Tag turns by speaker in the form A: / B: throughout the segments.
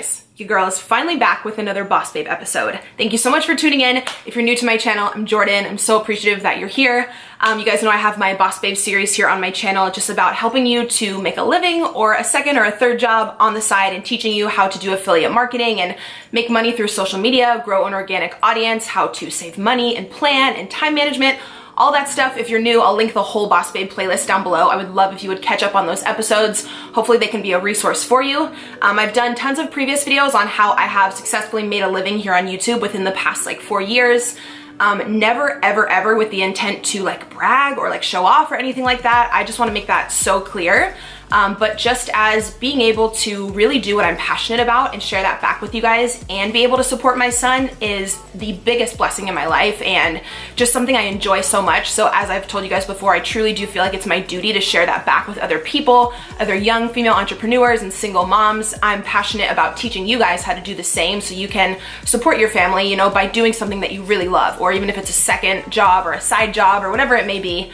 A: guys, your girl is finally back with another Boss Babe episode. Thank you so much for tuning in. If you're new to my channel, I'm Jordan. I'm so appreciative that you're here. You guys know I have my Boss Babe series here on my channel, just about helping you to make a living or a second or a third job on the side and teaching you how to do affiliate marketing and make money through social media, grow an organic audience, how to save money and plan and time management. All that stuff. If you're new, I'll link the whole Boss Babe playlist down below. I would love if you would catch up on those episodes. Hopefully they can be a resource for you. I've done tons of previous videos on how I have successfully made a living here on YouTube within the past like 4 years. Never, ever with the intent to like brag or like show off or anything like that. I just want to make that so clear. But just as being able to really do what I'm passionate about and share that back with you guys and be able to support my son is the biggest blessing in my life and just something I enjoy so much. So as I've told you guys before, I truly do feel like it's my duty to share that back with other people, other young female entrepreneurs and single moms. I'm passionate about teaching you guys how to do the same so you can support your family, you know, by doing something that you really love, or even if it's a second job or a side job or whatever it may be.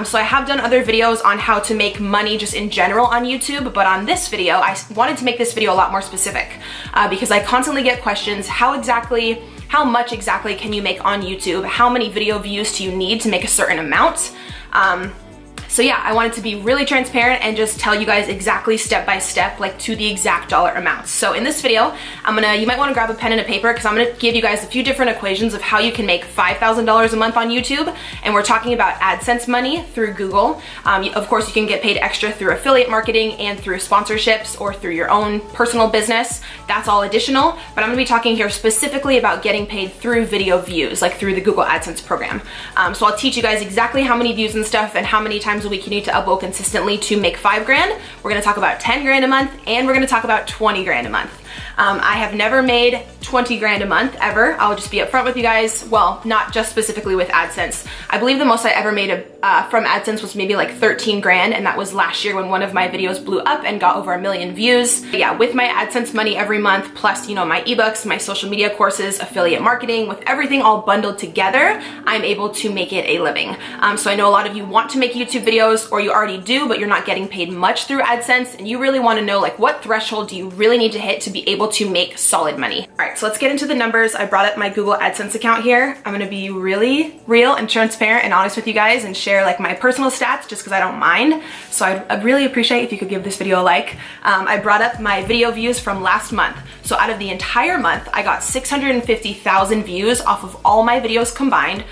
A: So I have done other videos on how to make money just in general on YouTube, but on this video, I wanted to make this video a lot more specific because I constantly get questions, how much exactly can you make on YouTube? How many video views do you need to make a certain amount? So yeah, I wanted to be really transparent and just tell you guys exactly step by step, like to the exact dollar amounts. So in this video, you might want to grab a pen and a paper because I'm gonna give you guys a few different equations of how you can make $5,000 a month on YouTube. And we're talking about AdSense money through Google. Of course, you can get paid extra through affiliate marketing and through sponsorships or through your own personal business. That's all additional, but I'm gonna be talking here specifically about getting paid through video views, like through the Google AdSense program. So I'll teach you guys exactly how many views and stuff and how many times a week you need to upload consistently to make 5 grand. We're gonna talk about 10 grand a month and we're gonna talk about 20 grand a month. I have never made 20 grand a month ever. I'll just be upfront with you guys. Well, not just specifically with AdSense. I believe the most I ever made from AdSense was maybe like 13 grand, and that was last year when one of my videos blew up and got over 1 million views. But yeah, with my AdSense money every month, plus, you know, my ebooks, my social media courses, affiliate marketing, with everything all bundled together, I'm able to make it a living. So I know a lot of you want to make YouTube videos, or you already do, but you're not getting paid much through AdSense, and you really want to know like what threshold do you really need to hit to be able to make solid money. All right, so let's get into the numbers. I brought up my Google AdSense account here. I'm gonna be really real and transparent and honest with you guys and share like my personal stats just because I don't mind. So I'd really appreciate if you could give this video a like. I brought up my video views from last month. So out of the entire month, I got 650,000 views off of all my videos combined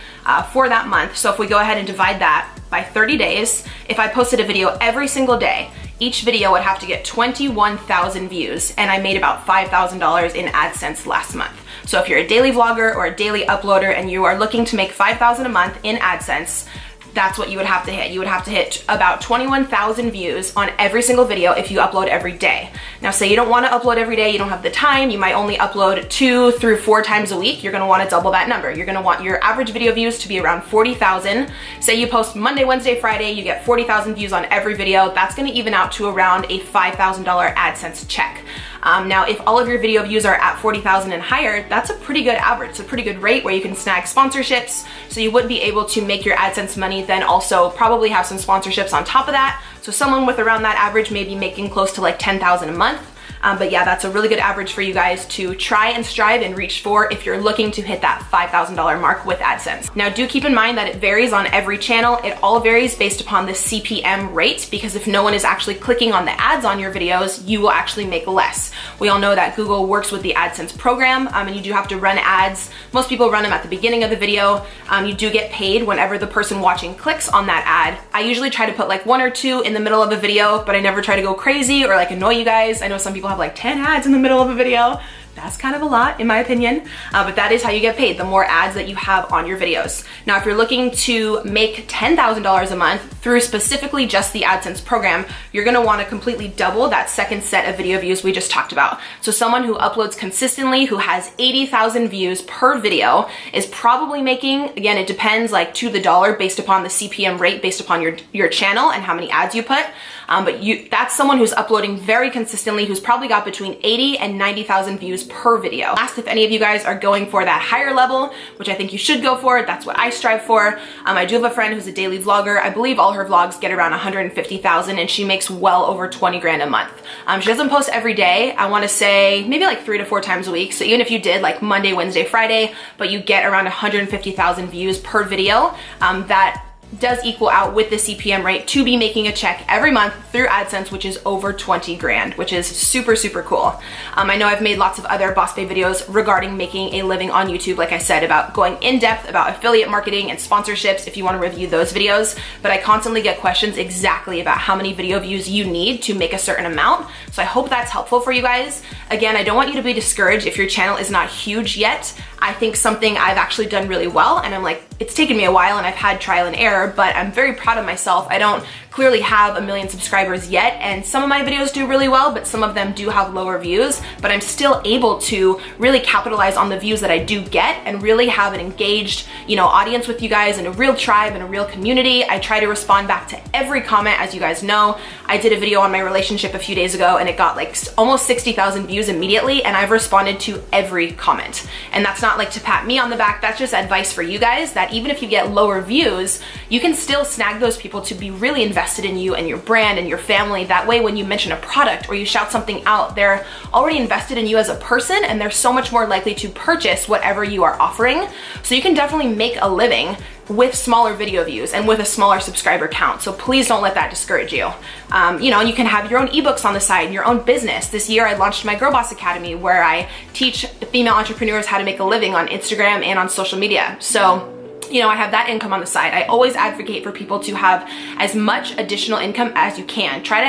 A: for that month. So if we go ahead and divide that by 30 days, if I posted a video every single day, each video would have to get 21,000 views, and I made about $5,000 in AdSense last month. So if you're a daily vlogger or a daily uploader and you are looking to make $5,000 a month in AdSense, that's what you would have to hit. You would have to hit about 21,000 views on every single video if you upload every day. Now, say you don't want to upload every day, you don't have the time, you might only upload 2 through 4 times a week, you're going to want to double that number. You're going to want your average video views to be around 40,000. Say you post Monday, Wednesday, Friday, you get 40,000 views on every video. That's going to even out to around a $5,000 AdSense check. Now, if all of your video views are at 40,000 and higher, that's a pretty good average. It's a pretty good rate where you can snag sponsorships. So you would be able to make your AdSense money, then also probably have some sponsorships on top of that. So someone with around that average may be making close to like 10,000 a month. But yeah, that's a really good average for you guys to try and strive and reach for if you're looking to hit that $5,000 mark with AdSense. Now, do keep in mind that it varies on every channel. It all varies based upon the CPM rate, because if no one is actually clicking on the ads on your videos, you will actually make less. We all know that Google works with the AdSense program, and you do have to run ads. Most people run them at the beginning of the video. You do get paid whenever the person watching clicks on that ad. I usually try to put like 1 or 2 in the middle of a video, but I never try to go crazy or like annoy you guys. I know some people have like 10 ads in the middle of a video. That's kind of a lot in my opinion, but that is how you get paid, the more ads that you have on your videos. Now, if you're looking to make $10,000 a month through specifically just the AdSense program, you're gonna wanna completely double that second set of video views we just talked about. So someone who uploads consistently, who has 80,000 views per video, is probably making, again, it depends like to the dollar based upon the CPM rate, based upon your channel and how many ads you put. But that's someone who's uploading very consistently, who's probably got between 80 and 90,000 views views per video. Asked if any of you guys are going for that higher level, which I think you should go for. That's what I strive for. I do have a friend who's a daily vlogger. I believe all her vlogs get around 150,000 and she makes well over 20 grand a month. She doesn't post every day. I want to say maybe like 3 to 4 times a week. So even if you did like Monday, Wednesday, Friday, but you get around 150,000 views per video, that does equal out with the CPM rate to be making a check every month through AdSense, which is over 20 grand, which is super, super cool. I know I've made lots of other Boss Babe videos regarding making a living on YouTube, like I said, about going in depth about affiliate marketing and sponsorships if you want to review those videos, but I constantly get questions exactly about how many video views you need to make a certain amount. So I hope that's helpful for you guys. Again, I don't want you to be discouraged if your channel is not huge yet. I think something I've actually done really well, and I'm like, it's taken me a while and I've had trial and error, but I'm very proud of myself. I don't clearly have 1 million subscribers yet, and some of my videos do really well, but some of them do have lower views, but I'm still able to really capitalize on the views that I do get and really have an engaged, audience with you guys and a real tribe and a real community. I try to respond back to every comment, as you guys know. I did a video on my relationship a few days ago and it got like almost 60,000 views immediately, and I've responded to every comment. And that's not like to pat me on the back, that's just advice for you guys, that even if you get lower views, you can still snag those people to be really invested in you and your brand and your family. That way, when you mention a product or you shout something out, they're already invested in you as a person, and they're so much more likely to purchase whatever you are offering. So you can definitely make a living with smaller video views and with a smaller subscriber count. So please don't let that discourage you. And you can have your own ebooks on the side and your own business. This year I launched my Girl Boss Academy, where I teach female entrepreneurs how to make a living on Instagram and on social media. So I have that income on the side. I always advocate for people to have as much additional income as you can. Try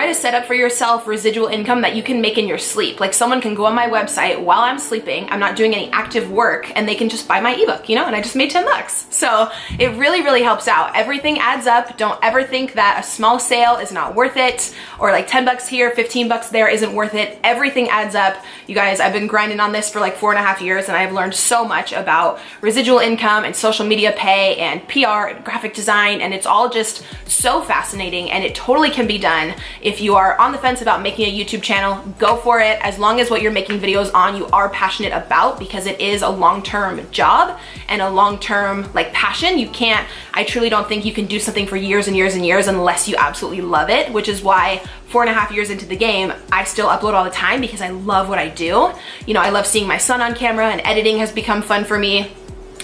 A: to set up for yourself residual income that you can make in your sleep. Like, someone can go on my website while I'm sleeping, I'm not doing any active work, and they can just buy my ebook, and I just made $10. So it really, really helps out. Everything adds up. Don't ever think that a small sale is not worth it, or like $10 here, $15 there isn't worth it. Everything adds up. You guys, I've been grinding on this for like 4.5 years, and I've learned so much about residual income and social media pay and PR and graphic design, and it's all just so fascinating, and it totally can be done. If you are on the fence about making a YouTube channel, go for it, as long as what you're making videos on you are passionate about, because it is a long-term job and a long-term passion. I truly don't think you can do something for years and years and years unless you absolutely love it, which is why 4.5 years into the game, I still upload all the time, because I love what I do. I love seeing my son on camera, and editing has become fun for me.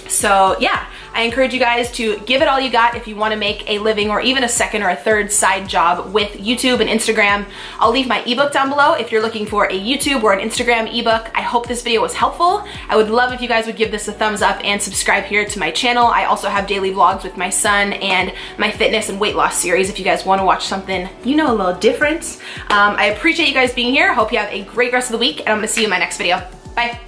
A: So yeah, I encourage you guys to give it all you got if you want to make a living, or even a second or a third side job with YouTube and Instagram. I'll leave my ebook down below if you're looking for a YouTube or an Instagram ebook. I hope this video was helpful. I would love if you guys would give this a thumbs up and subscribe here to my channel. I also have daily vlogs with my son and my fitness and weight loss series if you guys want to watch something, a little different. I appreciate you guys being here. Hope you have a great rest of the week, and I'm going to see you in my next video. Bye.